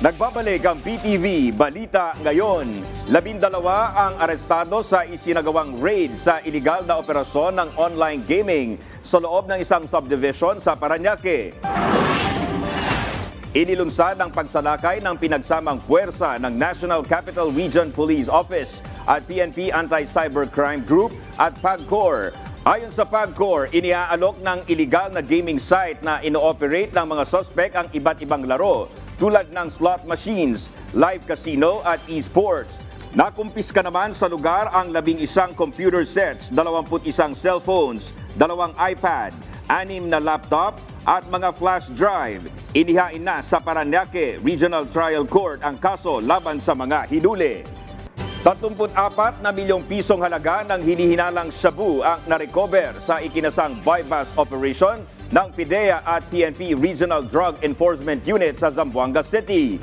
Nagbabalik ang PTV Balita Ngayon. 12 ang arestado sa isinagawang raid sa iligal na operasyon ng online gaming sa loob ng isang subdivision sa Parañaque. Inilunsad ang pagsalakay ng pinagsamang puwersa ng National Capital Region Police Office at PNP Anti-Cybercrime Group at PAGCOR. Ayon sa PAGCOR, iniaalok ng iligal na gaming site na ino-operate ng mga suspect ang iba't ibang laro tulad ng slot machines, live casino at esports. Nakumpiska naman sa lugar ang 11 computer sets, 21 cellphones, 2 iPad, 6 na laptop at mga flash drive. Inihain na sa Parañaque Regional Trial Court ang kaso laban sa mga hinuli. 34 na milyong pisong halaga ng hinihinalang shabu ang narecover sa ikinasang bypass operation ng PIDEA at PNP Regional Drug Enforcement Unit sa Zamboanga City.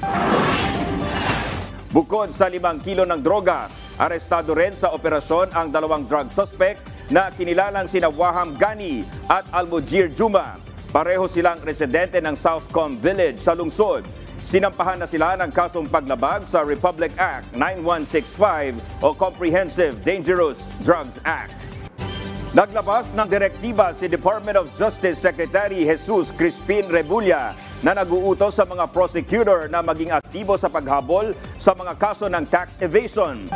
Bukod sa 5 kilo ng droga, arestado rin sa operasyon ang 2 drug suspect na kinilalang sina Waham Gani at Almujir Juma. Pareho silang residente ng Southcom Village sa lungsod. Sinampahan na sila ng kasong paglabag sa Republic Act 9165 o Comprehensive Dangerous Drugs Act. Naglabas ng direktiba si Department of Justice Secretary Jesus Crispin Rebulla na nag-uutos sa mga prosecutor na maging aktibo sa paghabol sa mga kaso ng tax evasion.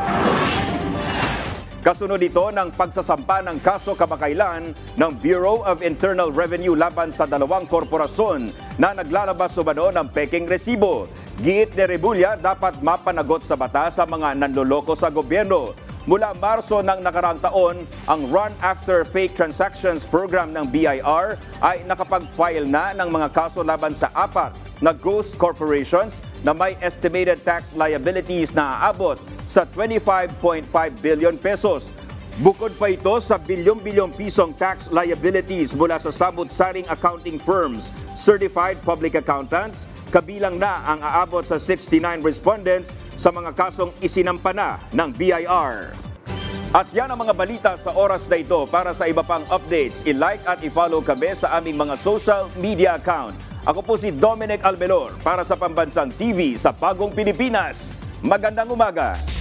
Kasunod ito ng pagsasampa ng kaso kamakailan ng Bureau of Internal Revenue laban sa 2 korporasyon na naglalabas umano ng peking resibo. Giit ni Rebulla, dapat mapanagot sa batas sa mga nanloloko sa gobyerno. Mula Marso ng nakaraang taon, ang Run After Fake Transactions program ng BIR ay nakapag-file na ng mga kaso laban sa 4 na ghost corporations na may estimated tax liabilities na aabot sa 25.5 billion pesos. Bukod pa ito sa bilyong-bilyong pisong tax liabilities mula sa samut-saring accounting firms, certified public accountants, kabilang na ang aabot sa 69 respondents sa mga kasong isinampa na ng BIR. At yan ang mga balita sa oras na ito. Para sa iba pang updates, i-like at i-follow kami sa aming mga social media account. Ako po si Dominic Albelor para sa Pambansang TV sa Bagong Pilipinas. Magandang umaga!